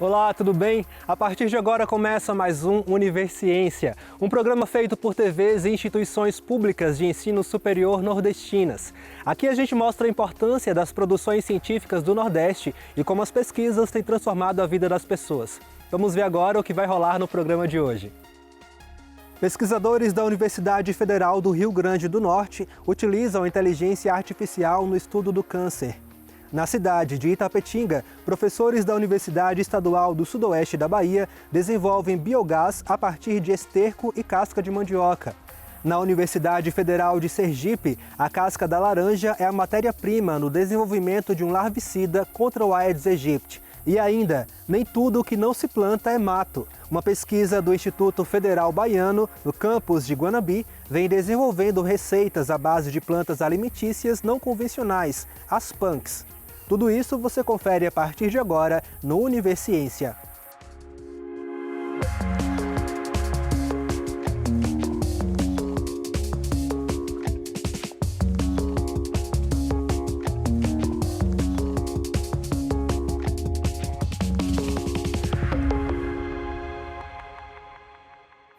Olá, tudo bem? A partir de agora começa mais um Universiência, um programa feito por TVs e instituições públicas de ensino superior nordestinas. Aqui a gente mostra a importância das produções científicas do Nordeste e como as pesquisas têm transformado a vida das pessoas. Vamos ver agora o que vai rolar no programa de hoje. Pesquisadores da Universidade Federal do Rio Grande do Norte utilizam a inteligência artificial no estudo do câncer. Na cidade de Itapetinga, professores da Universidade Estadual do Sudoeste da Bahia desenvolvem biogás a partir de esterco e casca de mandioca. Na Universidade Federal de Sergipe, a casca da laranja é a matéria-prima no desenvolvimento de um larvicida contra o Aedes aegypti. E ainda, nem tudo o que não se planta é mato. Uma pesquisa do Instituto Federal Baiano, no campus de Guanabi, vem desenvolvendo receitas à base de plantas alimentícias não convencionais, as punks. Tudo isso você confere a partir de agora no Universiência.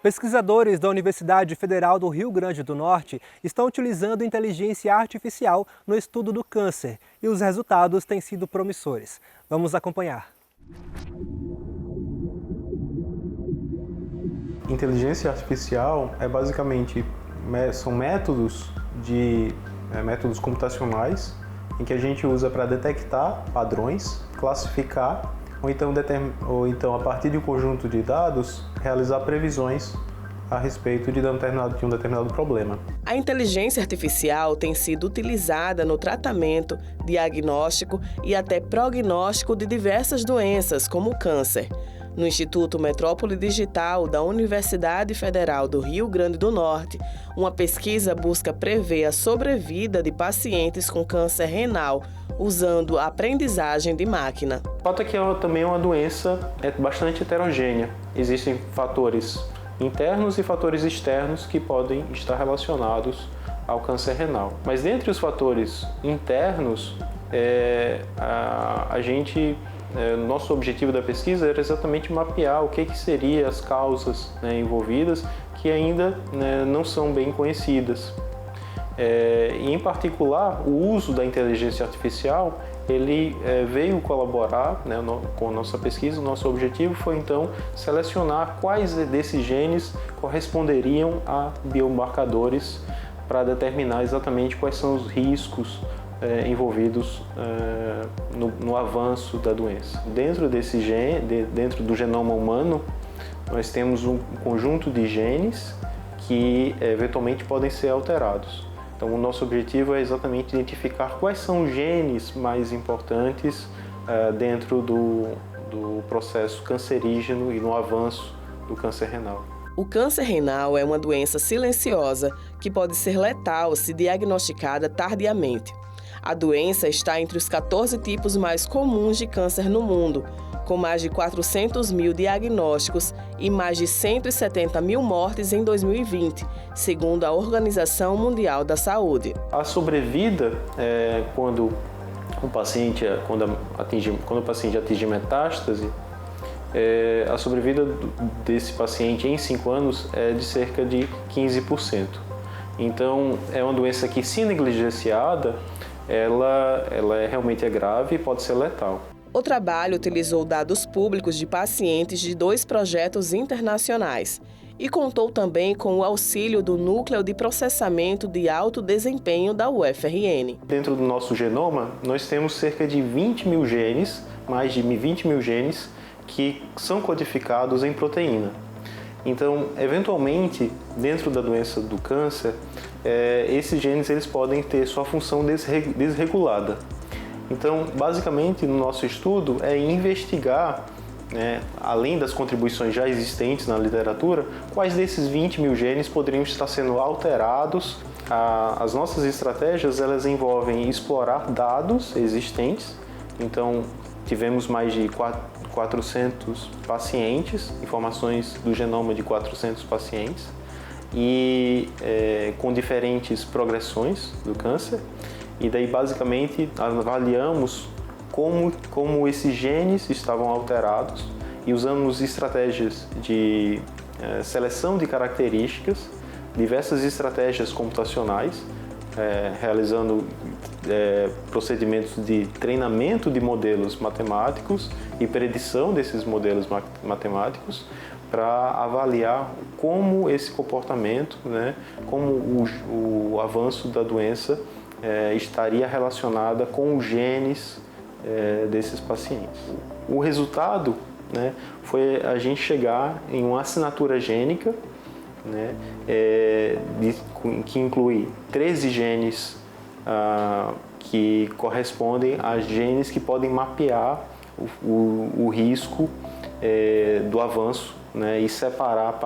Pesquisadores da Universidade Federal do Rio Grande do Norte estão utilizando inteligência artificial no estudo do câncer e os resultados têm sido promissores. Vamos acompanhar. Inteligência artificial é basicamente são métodos computacionais em que a gente usa para detectar padrões, classificar ou então, a partir de um conjunto de dados, realizar previsões a respeito de um determinado problema. A inteligência artificial tem sido utilizada no tratamento, diagnóstico e até prognóstico de diversas doenças, como o câncer. No Instituto Metrópole Digital da Universidade Federal do Rio Grande do Norte, uma pesquisa busca prever a sobrevida de pacientes com câncer renal, usando a aprendizagem de máquina. O fato é que também é uma doença bastante heterogênea. Existem fatores internos e fatores externos que podem estar relacionados ao câncer renal. Mas dentre os fatores internos, nosso objetivo da pesquisa era exatamente mapear o que seriam as causas envolvidas que ainda não são bem conhecidas. E, em particular, o uso da inteligência artificial ele veio colaborar com a nossa pesquisa. O nosso objetivo foi, então, selecionar quais desses genes corresponderiam a biomarcadores para determinar exatamente quais são os riscos envolvidos no avanço da doença. Dentro do genoma humano, nós temos um conjunto de genes que eventualmente podem ser alterados. Então, o nosso objetivo é exatamente identificar quais são os genes mais importantes dentro do processo cancerígeno e no avanço do câncer renal. O câncer renal é uma doença silenciosa que pode ser letal se diagnosticada tardiamente. A doença está entre os 14 tipos mais comuns de câncer no mundo, com mais de 400 mil diagnósticos e mais de 170 mil mortes em 2020, segundo a Organização Mundial da Saúde. A sobrevida, quando o paciente atinge metástase, a sobrevida desse paciente em 5 anos é de cerca de 15%. Então, é uma doença que, se negligenciada, ela realmente é grave e pode ser letal. O trabalho utilizou dados públicos de pacientes de 2 projetos internacionais e contou também com o auxílio do Núcleo de Processamento de Alto Desempenho da UFRN. Dentro do nosso genoma, nós temos cerca de 20 mil genes, mais de 20 mil genes, que são codificados em proteína. Então, eventualmente, dentro da doença do câncer, esses genes eles podem ter sua função desregulada. Então, basicamente, no nosso estudo é investigar, além das contribuições já existentes na literatura, quais desses 20 mil genes poderiam estar sendo alterados. As nossas estratégias elas envolvem explorar dados existentes. Então, tivemos mais de 400 pacientes, informações do genoma de 400 pacientes, e com diferentes progressões do câncer. E daí, basicamente, avaliamos como esses genes estavam alterados e usamos estratégias de seleção de características, diversas estratégias computacionais, realizando procedimentos de treinamento de modelos matemáticos e predição desses modelos matemáticos para avaliar como esse comportamento, como o avanço da doença estaria relacionada com os genes desses pacientes. O resultado foi a gente chegar em uma assinatura gênica, que inclui 13 genes que correspondem a genes que podem mapear o risco do avanço, e separar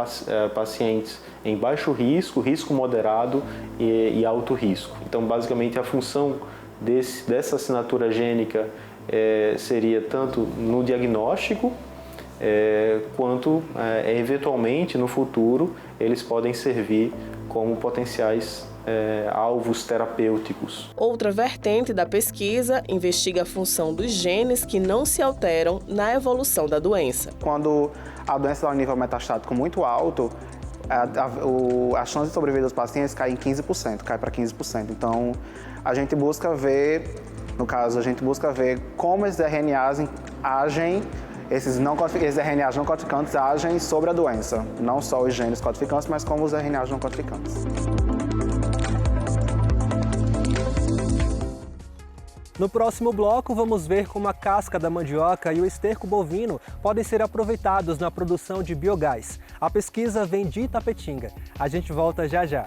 pacientes em baixo risco, risco moderado e alto risco. Então, basicamente, a função dessa assinatura gênica seria tanto no diagnóstico, quanto, eventualmente, no futuro, eles podem servir como potenciais alvos terapêuticos. Outra vertente da pesquisa investiga a função dos genes que não se alteram na evolução da doença. Quando a doença está em nível metastático muito alto, a chance de sobrevida dos pacientes cai em 15%, cai para 15%. Então, a gente busca ver, no caso, como esses RNAs agem, esses RNAs não codificantes agem sobre a doença. Não só os genes codificantes, mas como os RNAs não codificantes. No próximo bloco, vamos ver como a casca da mandioca e o esterco bovino podem ser aproveitados na produção de biogás. A pesquisa vem de Itapetinga. A gente volta já já.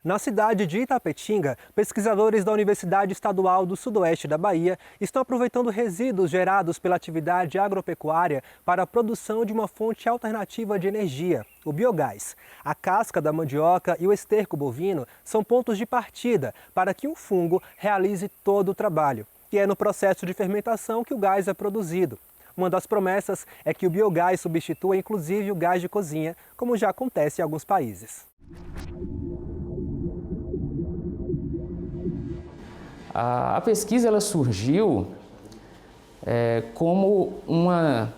Na cidade de Itapetinga, pesquisadores da Universidade Estadual do Sudoeste da Bahia estão aproveitando resíduos gerados pela atividade agropecuária para a produção de uma fonte alternativa de energia, o biogás. A casca da mandioca e o esterco bovino são pontos de partida para que o fungo realize todo o trabalho. E é no processo de fermentação que o gás é produzido. Uma das promessas é que o biogás substitua inclusive o gás de cozinha, como já acontece em alguns países. A pesquisa ela surgiu como uma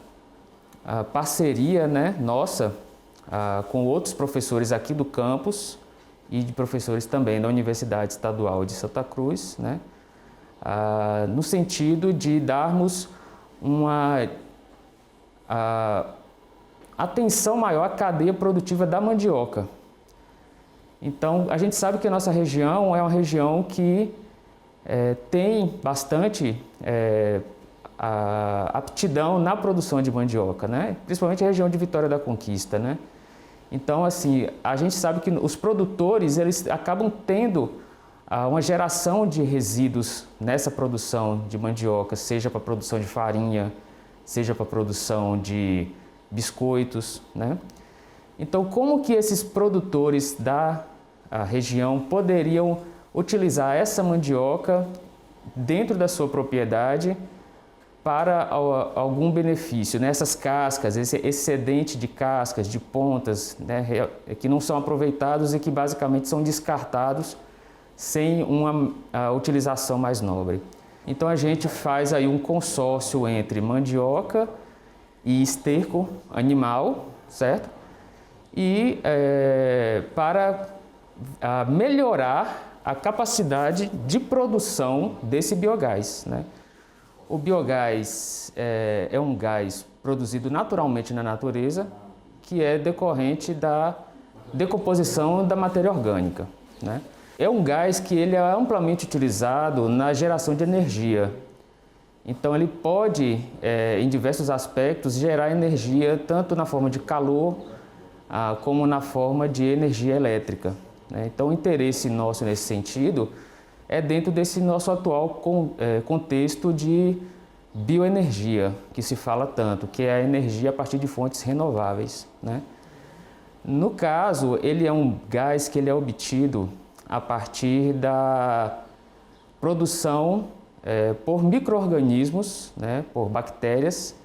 parceria nossa com outros professores aqui do campus e de professores também da Universidade Estadual de Santa Cruz, no sentido de darmos uma atenção maior à cadeia produtiva da mandioca. Então, a gente sabe que a nossa região é uma região que tem bastante aptidão na produção de mandioca, principalmente a região de Vitória da Conquista. Então, assim, a gente sabe que os produtores eles acabam tendo uma geração de resíduos nessa produção de mandioca, seja para a produção de farinha, seja para a produção de biscoitos. Então, como que esses produtores da região poderiam utilizar essa mandioca dentro da sua propriedade para algum benefício, essas cascas, esse excedente de cascas, de pontas, que não são aproveitados e que basicamente são descartados sem uma utilização mais nobre. Então a gente faz aí um consórcio entre mandioca e esterco animal, certo? E para melhorar a capacidade de produção desse biogás. O biogás é um gás produzido naturalmente na natureza, que é decorrente da decomposição da matéria orgânica. É um gás que ele é amplamente utilizado na geração de energia. Então ele pode, em diversos aspectos, gerar energia tanto na forma de calor como na forma de energia elétrica. Então o interesse nosso nesse sentido é dentro desse nosso atual contexto de bioenergia, que se fala tanto, que é a energia a partir de fontes renováveis. No caso, ele é um gás que ele é obtido a partir da produção por micro-organismos, por bactérias,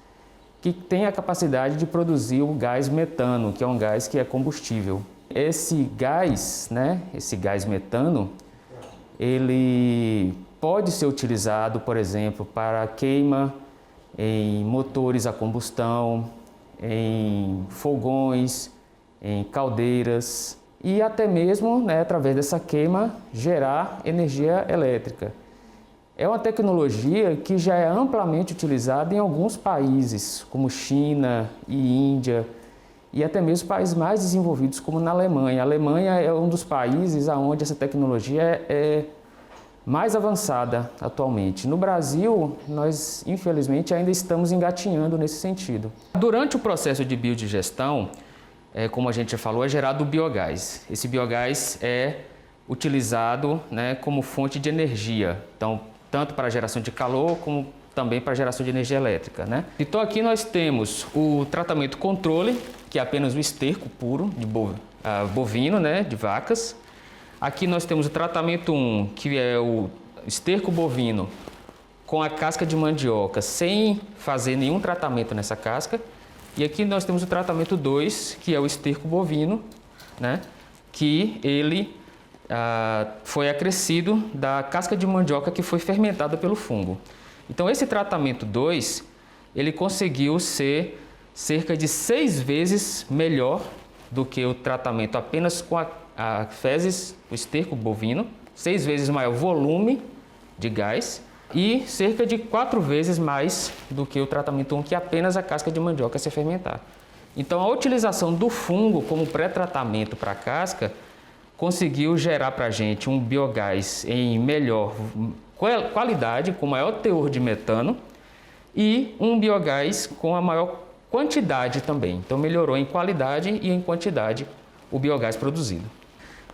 que tem a capacidade de produzir o gás metano, que é um gás que é combustível. Esse gás, né, esse gás metano, ele pode ser utilizado, por exemplo, para queima em motores a combustão, em fogões, em caldeiras e até mesmo, né, através dessa queima, gerar energia elétrica. É uma tecnologia que já é amplamente utilizada em alguns países, como China e Índia, e até mesmo países mais desenvolvidos, como na Alemanha. A Alemanha é um dos países onde essa tecnologia é mais avançada atualmente. No Brasil, nós, infelizmente, ainda estamos engatinhando nesse sentido. Durante o processo de biodigestão, como a gente já falou, é gerado o biogás. Esse biogás é utilizado, né, como fonte de energia, então, tanto para a geração de calor, como também para a geração de energia elétrica, né? Então aqui nós temos o tratamento controle, que é apenas o esterco puro de bovino, né, de vacas. Aqui nós temos o tratamento 1, que é o esterco bovino com a casca de mandioca, sem fazer nenhum tratamento nessa casca. E aqui nós temos o tratamento 2, que é o esterco bovino, né, que ele foi acrescido da casca de mandioca que foi fermentada pelo fungo. Então esse tratamento 2, ele conseguiu ser cerca de 6 vezes melhor do que o tratamento apenas com a fezes, o esterco bovino, 6 vezes maior volume de gás e cerca de 4 vezes mais do que o tratamento 1, que é apenas a casca de mandioca se fermentar. Então a utilização do fungo como pré-tratamento para a casca conseguiu gerar para a gente um biogás em melhor qualidade, com maior teor de metano e um biogás com a maior quantidade também. Então melhorou em qualidade e em quantidade o biogás produzido.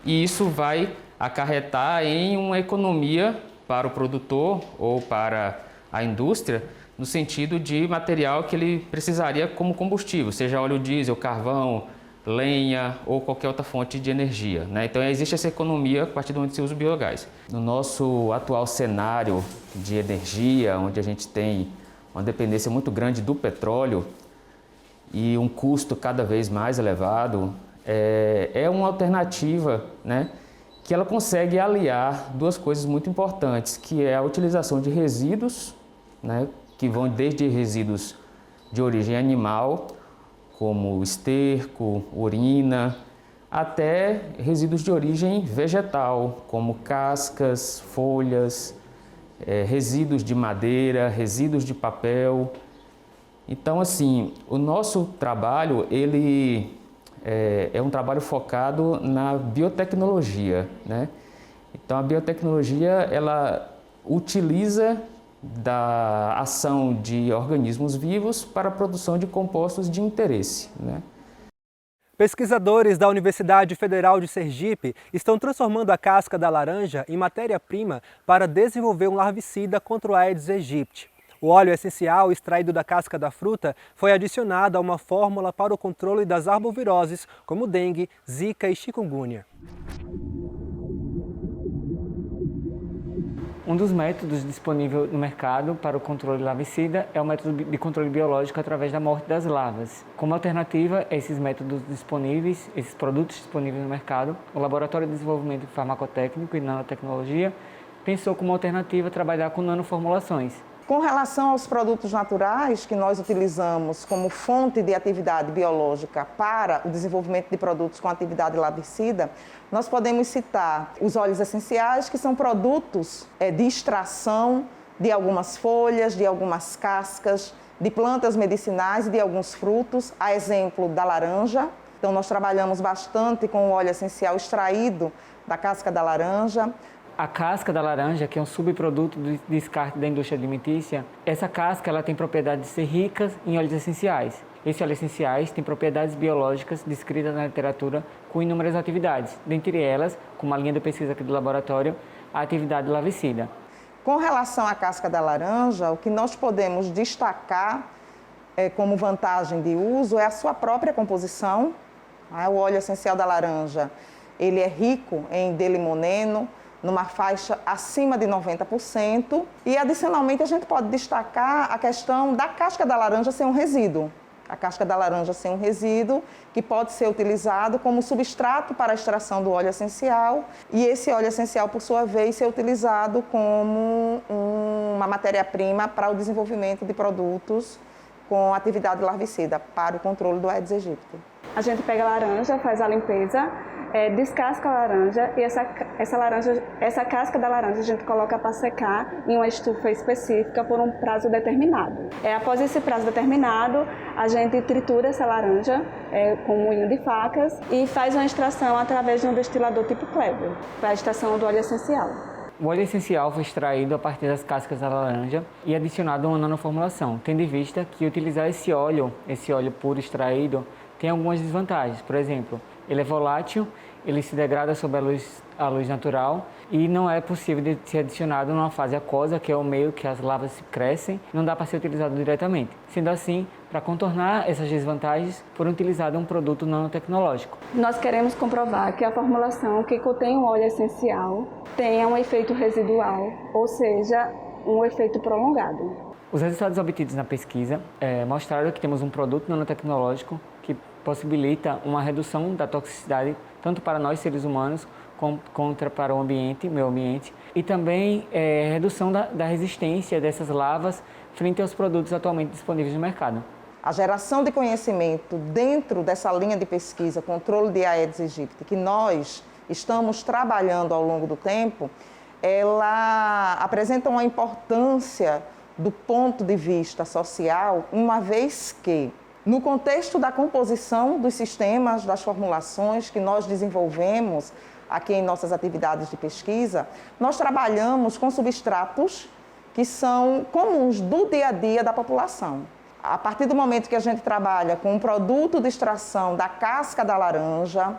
E isso vai acarretar em uma economia para o produtor ou para a indústria, no sentido de material que ele precisaria como combustível, seja óleo diesel, carvão, lenha ou qualquer outra fonte de energia, né? Então existe essa economia a partir do momento que se usa o biogás. No nosso atual cenário de energia, onde a gente tem uma dependência muito grande do petróleo e um custo cada vez mais elevado, é uma alternativa, né, que ela consegue aliar duas coisas muito importantes, que é a utilização de resíduos, né, que vão desde resíduos de origem animal, como esterco, urina, até resíduos de origem vegetal, como cascas, folhas, resíduos de madeira, resíduos de papel. Então, assim, o nosso trabalho, ele é um trabalho focado na biotecnologia, né? Então, a biotecnologia, ela utiliza da ação de organismos vivos para a produção de compostos de interesse, né? Pesquisadores da Universidade Federal de Sergipe estão transformando a casca da laranja em matéria-prima para desenvolver um larvicida contra o Aedes aegypti. O óleo essencial extraído da casca da fruta foi adicionado a uma fórmula para o controle das arboviroses, como dengue, zika e chikungunya. Um dos métodos disponíveis no mercado para o controle larvicida é o método de controle biológico através da morte das larvas. Como alternativa a esses métodos disponíveis, esses produtos disponíveis no mercado, o Laboratório de Desenvolvimento Farmacotécnico e Nanotecnologia pensou como alternativa trabalhar com nanoformulações. Com relação aos produtos naturais que nós utilizamos como fonte de atividade biológica para o desenvolvimento de produtos com atividade larvicida, nós podemos citar os óleos essenciais, que são produtos de extração de algumas folhas, de algumas cascas, de plantas medicinais e de alguns frutos, a exemplo da laranja. Então, nós trabalhamos bastante com o óleo essencial extraído da casca da laranja. A casca da laranja, que é um subproduto do descarte da indústria alimentícia, essa casca ela tem propriedade de ser rica em óleos essenciais. Esses óleos essenciais têm propriedades biológicas descritas na literatura com inúmeras atividades, dentre elas, como a linha de pesquisa aqui do laboratório, a atividade larvicida. Com relação à casca da laranja, o que nós podemos destacar como vantagem de uso é a sua própria composição. O óleo essencial da laranja, ele é rico em D-limoneno, numa faixa acima de 90%. E, adicionalmente, a gente pode destacar a questão da casca da laranja ser um resíduo. A casca da laranja ser um resíduo que pode ser utilizado como substrato para a extração do óleo essencial e esse óleo essencial, por sua vez, ser utilizado como uma matéria-prima para o desenvolvimento de produtos com atividade larvicida para o controle do Aedes aegypti. A gente pega a laranja, faz a limpeza, descasca a laranja e essa casca da laranja a gente coloca para secar em uma estufa específica por um prazo determinado. Após esse prazo determinado, a gente tritura essa laranja com um moinho de facas e faz uma extração através de um destilador tipo Kleber, para a extração do óleo essencial. O óleo essencial foi extraído a partir das cascas da laranja e adicionado a uma nanoformulação, tendo em vista que utilizar esse óleo puro extraído, tem algumas desvantagens. Por exemplo, ele é volátil, ele se degrada sob a luz natural e não é possível de ser adicionado numa fase aquosa, que é o meio que as larvas crescem, não dá para ser utilizado diretamente. Sendo assim, para contornar essas desvantagens, foi utilizado um produto nanotecnológico. Nós queremos comprovar que a formulação que contém o óleo essencial tenha um efeito residual, ou seja, um efeito prolongado. Os resultados obtidos na pesquisa mostraram que temos um produto nanotecnológico que possibilita uma redução da toxicidade tanto para nós seres humanos contra para o ambiente, meio ambiente, e também redução da resistência dessas larvas frente aos produtos atualmente disponíveis no mercado. A geração de conhecimento dentro dessa linha de pesquisa, controle de Aedes aegypti, que nós estamos trabalhando ao longo do tempo, ela apresenta uma importância do ponto de vista social, uma vez que, no contexto da composição dos sistemas, das formulações que nós desenvolvemos aqui em nossas atividades de pesquisa, nós trabalhamos com substratos que são comuns do dia a dia da população. A partir do momento que a gente trabalha com um produto de extração da casca da laranja,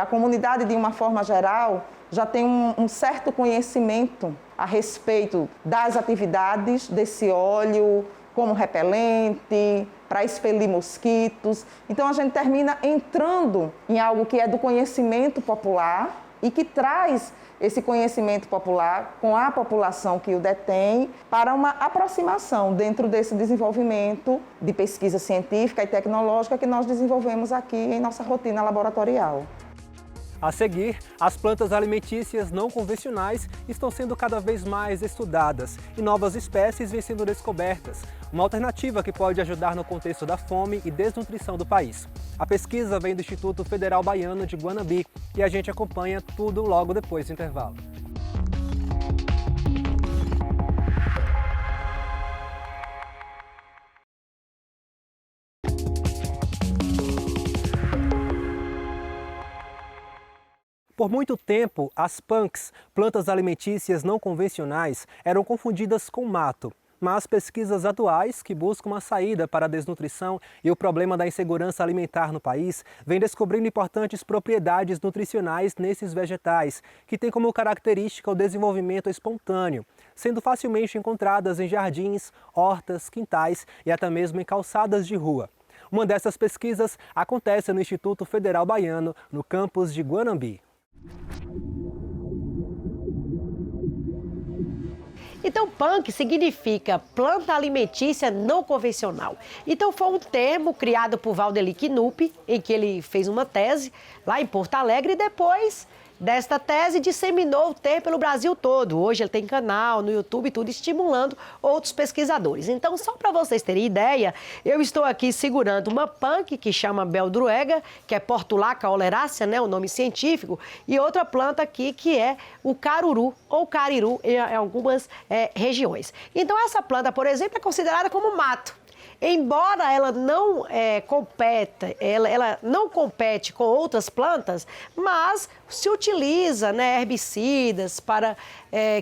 a comunidade, de uma forma geral, já tem um certo conhecimento a respeito das atividades desse óleo, como repelente, para expelir mosquitos. Então, a gente termina entrando em algo que é do conhecimento popular e que traz esse conhecimento popular com a população que o detém para uma aproximação dentro desse desenvolvimento de pesquisa científica e tecnológica que nós desenvolvemos aqui em nossa rotina laboratorial. A seguir, as plantas alimentícias não convencionais estão sendo cada vez mais estudadas e novas espécies vêm sendo descobertas, uma alternativa que pode ajudar no contexto da fome e desnutrição do país. A pesquisa vem do Instituto Federal Baiano de Guanambi e a gente acompanha tudo logo depois do intervalo. Por muito tempo, as punks, plantas alimentícias não convencionais, eram confundidas com mato. Mas pesquisas atuais, que buscam uma saída para a desnutrição e o problema da insegurança alimentar no país, vêm descobrindo importantes propriedades nutricionais nesses vegetais, que têm como característica o desenvolvimento espontâneo, sendo facilmente encontradas em jardins, hortas, quintais e até mesmo em calçadas de rua. Uma dessas pesquisas acontece no Instituto Federal Baiano, no campus de Guanambi. Então, punk significa planta alimentícia não convencional. Então, foi um termo criado por Valdeli Knupp, em que ele fez uma tese lá em Porto Alegre e depois desta tese disseminou o termo pelo Brasil todo. Hoje ele tem canal no YouTube e tudo, estimulando outros pesquisadores. Então, só para vocês terem ideia, eu estou aqui segurando uma punk que chama Beldroega, que é Portulaca oleracea, né, o nome científico, e outra planta aqui que é o caruru ou cariru em algumas regiões. Então, essa planta, por exemplo, é considerada como mato. Embora ela não não compete com outras plantas, mas se utiliza, né, herbicidas para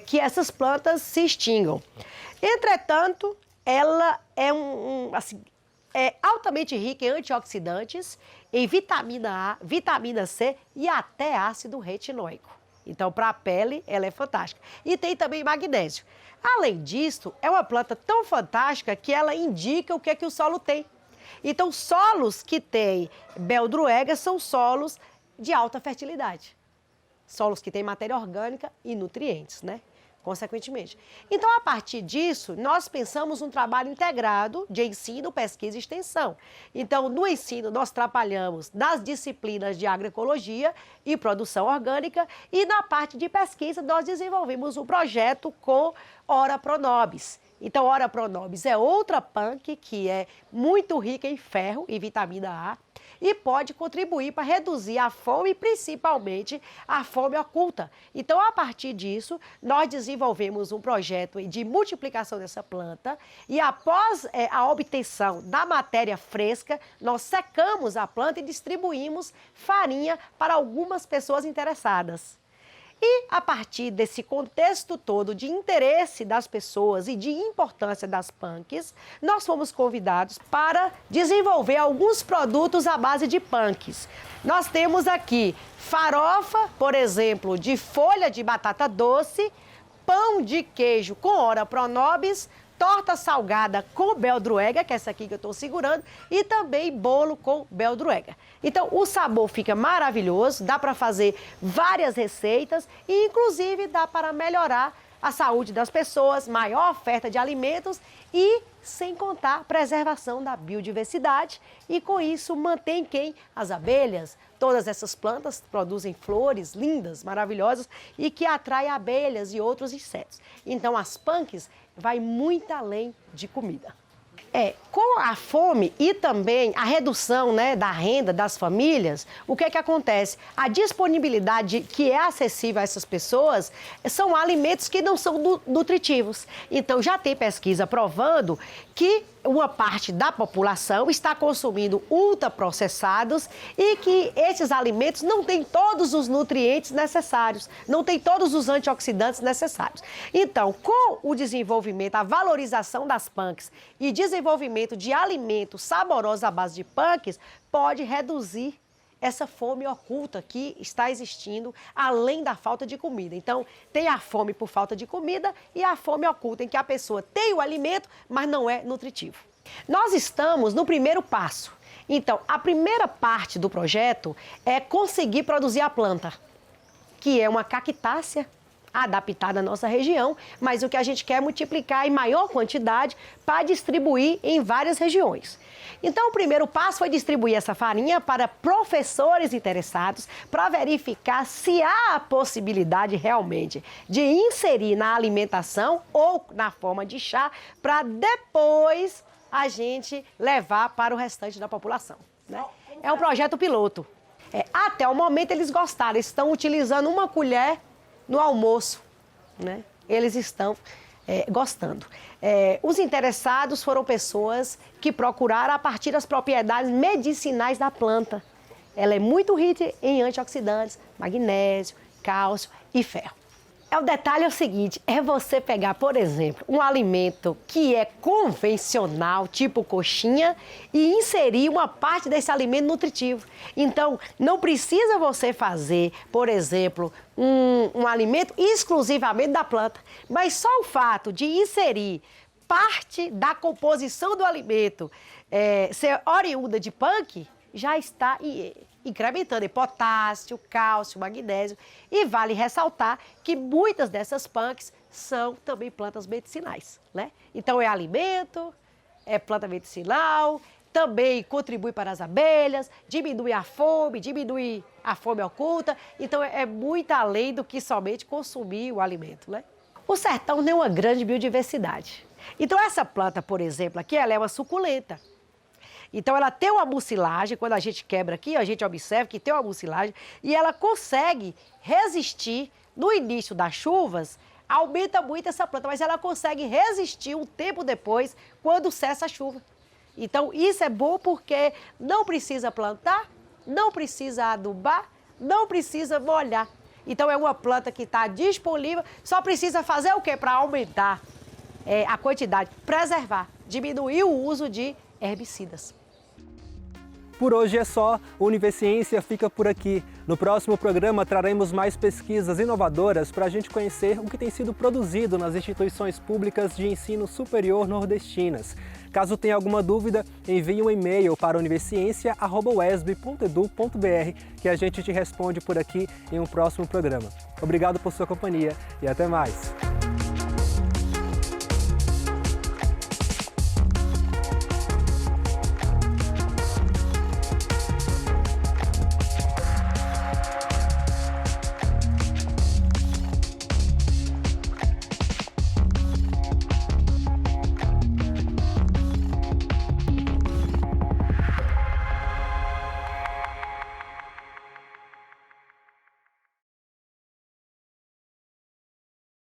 que essas plantas se extingam. Entretanto, ela é altamente rica em antioxidantes, em vitamina A, vitamina C e até ácido retinóico. Então, para a pele, ela é fantástica. E tem também magnésio. Além disso, é uma planta tão fantástica que ela indica o que é que o solo tem. Então, solos que têm Beldroega são solos de alta fertilidade. solos que têm matéria orgânica e nutrientes, né? Consequentemente. Então, a partir disso, nós pensamos um trabalho integrado de ensino, pesquisa e extensão. Então, no ensino, nós trabalhamos nas disciplinas de agroecologia e produção orgânica e na parte de pesquisa, nós desenvolvemos um projeto com Ora Pronobis. Então, Ora Pronobis é outra punk que é muito rica em ferro e vitamina A e pode contribuir para reduzir a fome, principalmente a fome oculta. Então, a partir disso, nós desenvolvemos um projeto de multiplicação dessa planta e após a obtenção da matéria fresca, nós secamos a planta e distribuímos farinha para algumas pessoas interessadas. E, a partir desse contexto todo de interesse das pessoas e de importância das punks, nós fomos convidados para desenvolver alguns produtos à base de punks. Nós temos aqui farofa, por exemplo, de folha de batata doce, pão de queijo com Ora Pronobis, torta salgada com beldroega, que é essa aqui que eu estou segurando, e também bolo com beldroega. Então, o sabor fica maravilhoso, dá para fazer várias receitas e, inclusive, dá para melhorar a saúde das pessoas, maior oferta de alimentos e, sem contar, preservação da biodiversidade. E, com isso, mantém quem? As abelhas. Todas essas plantas produzem flores lindas, maravilhosas e que atraem abelhas e outros insetos. Então, as punks vai muito além de comida. Com a fome e também a redução, né, da renda das famílias, o que é que acontece? A disponibilidade que é acessível a essas pessoas são alimentos que não são nutritivos. Então, já tem pesquisa provando que uma parte da população está consumindo ultraprocessados e que esses alimentos não têm todos os nutrientes necessários, não têm todos os antioxidantes necessários. Então, com o desenvolvimento, a valorização das punks e desenvolvimento de alimentos saborosos à base de punks, pode reduzir essa fome oculta que está existindo além da falta de comida. Então, tem a fome por falta de comida e a fome oculta em que a pessoa tem o alimento, mas não é nutritivo. Nós estamos no primeiro passo. Então, a primeira parte do projeto é conseguir produzir a planta, que é uma cactácea adaptada à nossa região, mas o que a gente quer é multiplicar em maior quantidade para distribuir em várias regiões. Então, o primeiro passo foi distribuir essa farinha para professores interessados para verificar se há a possibilidade realmente de inserir na alimentação ou na forma de chá para depois a gente levar para o restante da população, né? É um projeto piloto. Até o momento eles gostaram, eles estão utilizando uma colher no almoço, né? Eles estão gostando. Os interessados foram pessoas que procuraram a partir das propriedades medicinais da planta. Ela é muito rica em antioxidantes, magnésio, cálcio e ferro. O detalhe é o seguinte, é você pegar, por exemplo, um alimento que é convencional, tipo coxinha, e inserir uma parte desse alimento nutritivo. Então, não precisa você fazer, por exemplo, um alimento exclusivamente da planta, mas só o fato de inserir parte da composição do alimento ser oriunda de punk, já está incrementando em potássio, cálcio, magnésio. E vale ressaltar que muitas dessas punks são também plantas medicinais, né? Então, é alimento, é planta medicinal, também contribui para as abelhas, diminui a fome oculta. Então, é muito além do que somente consumir o alimento, né? O sertão tem uma grande biodiversidade. Então, essa planta, por exemplo, aqui, ela é uma suculenta. Então, ela tem uma mucilagem, quando a gente quebra aqui, a gente observa que tem uma mucilagem e ela consegue resistir no início das chuvas, aumenta muito essa planta, mas ela consegue resistir um tempo depois, quando cessa a chuva. Então, isso é bom porque não precisa plantar, não precisa adubar, não precisa molhar. Então, é uma planta que está disponível, só precisa fazer o quê? Para aumentar a quantidade, preservar, diminuir o uso de herbicidas. Por hoje é só, o Univerciência fica por aqui. No próximo programa traremos mais pesquisas inovadoras para a gente conhecer o que tem sido produzido nas instituições públicas de ensino superior nordestinas. Caso tenha alguma dúvida, envie um e-mail para universiencia@uesb.edu.br que a gente te responde por aqui em um próximo programa. Obrigado por sua companhia e até mais!